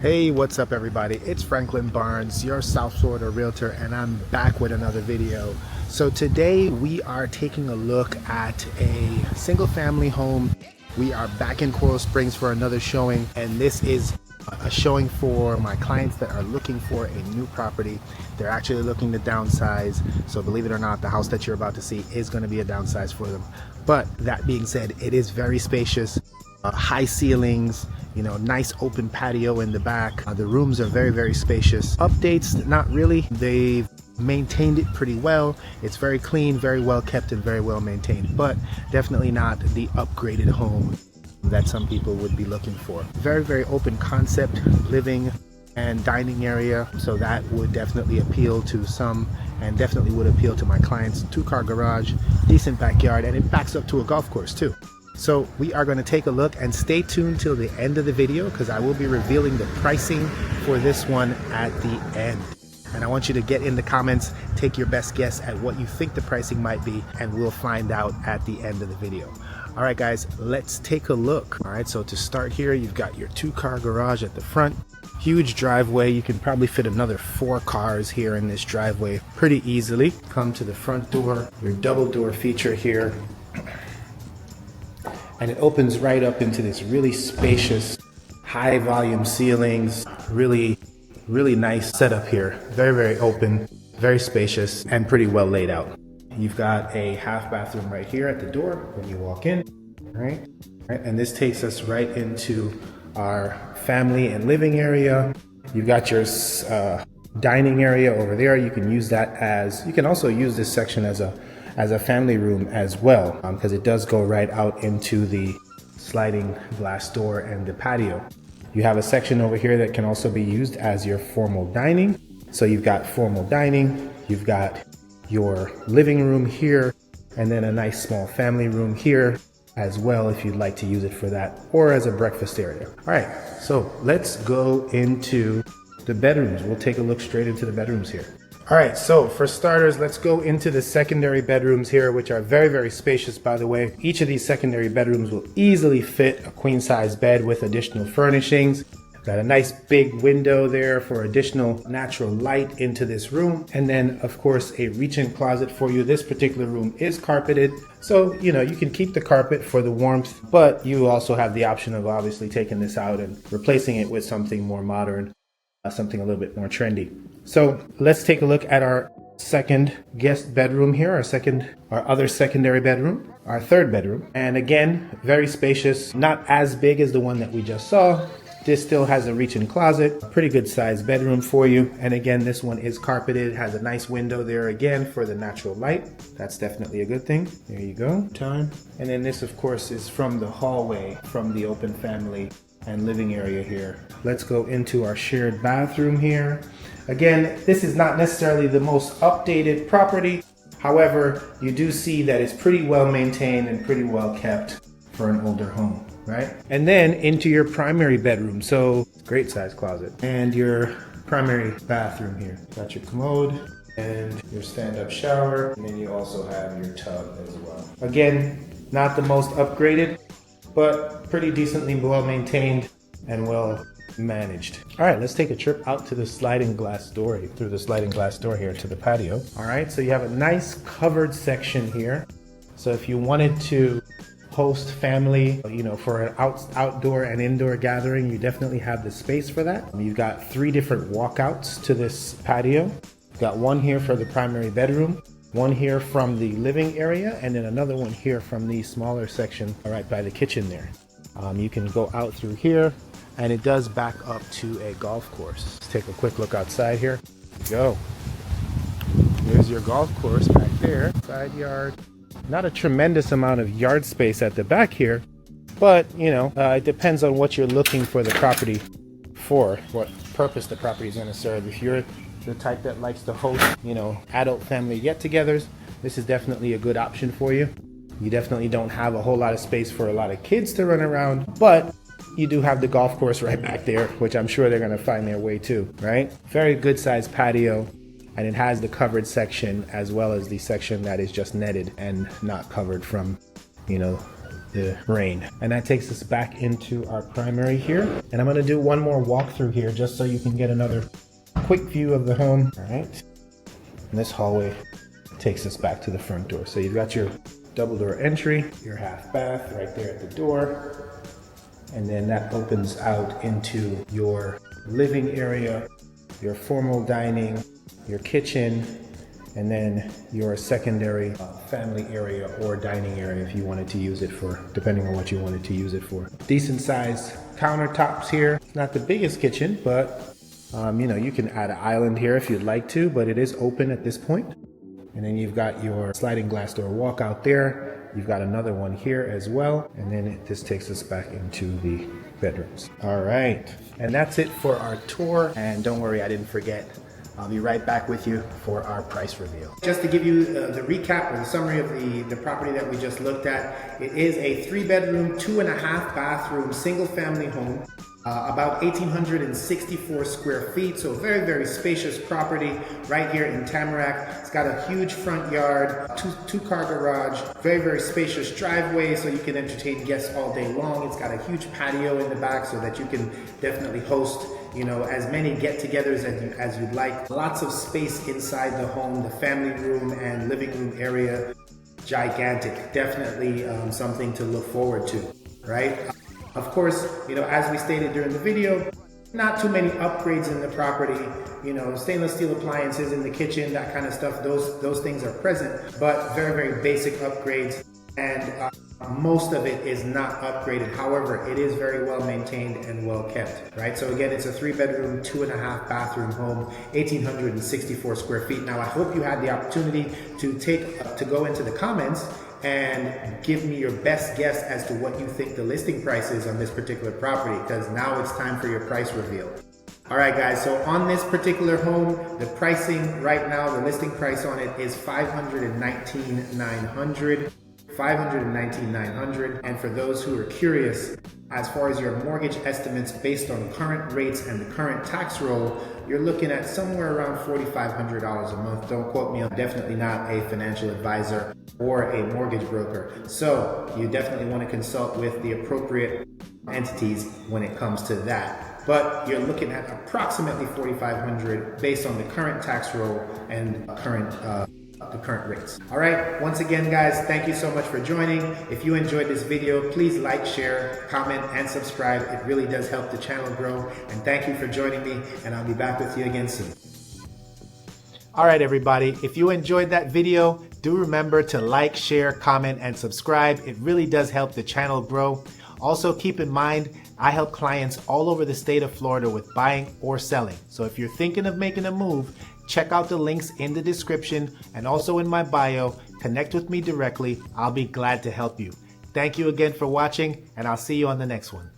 Hey, what's up everybody? It's Franklin Barnes, your South Florida realtor, and I'm back with another video. So today we are taking a look at a single family home. We are back in Coral Springs for another showing, and this is a showing for my clients that are looking for a new property. They're actually looking to downsize, so believe it or not, the house that you're about to see is going to be a downsize for them. But that being said, it is very spacious, high ceilings, you know, nice open patio in the back. The rooms are very spacious. Updates, not really. They've maintained it pretty well. It's very clean, very well kept, and very well maintained, but definitely not the upgraded home that some people would be looking for. Very open concept living and dining area, so that would definitely appeal to some and definitely would appeal to my clients. 2-car garage, decent backyard, and it backs up to a golf course too. So we are going to take a look, and stay tuned till the end of the video because I will be revealing the pricing for this one at the end. And I want you to get in the comments, take your best guess at what you think the pricing might be, and we'll find out at the end of the video. All right guys, let's take a look. All right, so to start here, you've got your 2-car garage at the front. Huge driveway. You can probably fit another 4 cars here in this driveway pretty easily. Come to the front door, your double door feature here. And it opens right up into this really spacious, high volume ceilings, really nice setup here. Very open, very spacious, and pretty well laid out. You've got a half bathroom right here at the door when you walk in, right? And this takes us right into our family and living area. You've got your dining area over there. You can use that as, you can also use this section as a family room as well, because it does go right out into the sliding glass door and the patio. You have a section over here that can also be used as your formal dining. So you've got formal dining, you've got your living room here, and then a nice small family room here as well if you'd like to use it for that, or as a breakfast area. All right, so let's go into the bedrooms. We'll take a look straight into the bedrooms here. All right, so for starters, let's go into the secondary bedrooms here, which are very spacious, by the way. Each of these secondary bedrooms will easily fit a queen size bed with additional furnishings. Got a nice big window there for additional natural light into this room. And then of course, a reach-in closet for you. This particular room is carpeted, so you know, you can keep the carpet for the warmth, but you also have the option of obviously taking this out and replacing it with something more modern, something a little bit more trendy. So let's take a look at our second guest bedroom here, our other secondary bedroom, our third bedroom. And again, very spacious, not as big as the one that we just saw. This still has a reach-in closet, a pretty good sized bedroom for you. And again, this one is carpeted, has a nice window there again for the natural light. That's definitely a good thing. There you go, time. And then this of course is from the hallway from the open family and living area here. Let's go into our shared bathroom here. Again, this is not necessarily the most updated property. However, you do see that it's pretty well maintained and pretty well kept for an older home, right? And then into your primary bedroom. So great size closet and your primary bathroom here. Got your commode and your stand-up shower. And then you also have your tub as well. Again, not the most upgraded, but pretty decently well maintained and well managed. All right, let's take a trip out to the sliding glass door, through the sliding glass door here to the patio. All right, so you have a nice covered section here. So if you wanted to host family, you know, for an outdoor and indoor gathering, you definitely have the space for that. You've got 3 different walkouts to this patio. You've got one here for the primary bedroom, one here from the living area, and then another one here from the smaller section right by the kitchen there. You can go out through here, and it does back up to a golf course. Let's take a quick look outside here. Go. There's your golf course back there. Side yard. Not a tremendous amount of yard space at the back here, but you know, it depends on what you're looking for the property for, what purpose the property is going to serve. If you're the type that likes to host, you know, adult family get-togethers, this is definitely a good option for you. You definitely don't have a whole lot of space for a lot of kids to run around, but you do have the golf course right back there, which I'm sure they're going to find their way to, right? Very good sized patio, and it has the covered section as well as the section that is just netted and not covered from, you know, the rain. And that takes us back into our primary here. And I'm gonna do one more walkthrough here just so you can get another quick view of the home. All right. And this hallway takes us back to the front door. So you've got your double door entry, your half bath right there at the door. And then that opens out into your living area, your formal dining, your kitchen, and then your secondary family area or dining area if you wanted to use it for, depending on what you wanted to use it for. Decent sized countertops here. It's not the biggest kitchen, but you know, you can add an island here if you'd like to, but it is open at this point. And then you've got your sliding glass door walkout there. You've got another one here as well. And then this takes us back into the bedrooms. All right, and that's it for our tour. And don't worry, I didn't forget. I'll be right back with you for our price reveal. Just to give you the recap or the summary of the property that we just looked at, it is a 3-bedroom, 2.5 bathroom, single family home, about 1,864 square feet. So very, very spacious property right here in Tamarac. It's got a huge front yard, two-car garage, very, very spacious driveway so you can entertain guests all day long. It's got a huge patio in the back so that you can definitely host, you know, as many get-togethers as you'd like. Lots of space inside the home, the family room and living room area, gigantic. Definitely something to look forward to, right? Of course, you know, as we stated during the video, not too many upgrades in the property. You know, stainless steel appliances in the kitchen, that kind of stuff, those things are present, but very, very basic upgrades. And most of it is not upgraded. However, it is very well maintained and well kept, right? So again, it's a 3-bedroom, 2.5 bathroom home, 1,864 square feet. Now, I hope you had the opportunity to go into the comments and give me your best guess as to what you think the listing price is on this particular property, because now it's time for your price reveal. All right, guys, so on this particular home, the pricing right now, the listing price on it is $519,900. $519,900. And for those who are curious, as far as your mortgage estimates based on current rates and the current tax roll, you're looking at somewhere around $4,500 a month. Don't quote me, I'm definitely not a financial advisor or a mortgage broker. So you definitely want to consult with the appropriate entities when it comes to that. But you're looking at approximately $4,500 based on the current tax roll and the current rates. All right, once again, guys, thank you so much for joining. If you enjoyed this video, please like, share, comment, and subscribe. It really does help the channel grow. And thank you for joining me, and I'll be back with you again soon. All right, everybody, if you enjoyed that video, do remember to like, share, comment, and subscribe. It really does help the channel grow. Also, keep in mind, I help clients all over the state of Florida with buying or selling. So if you're thinking of making a move, check out the links in the description and also in my bio. Connect with me directly. I'll be glad to help you. Thank you again for watching, and I'll see you on the next one.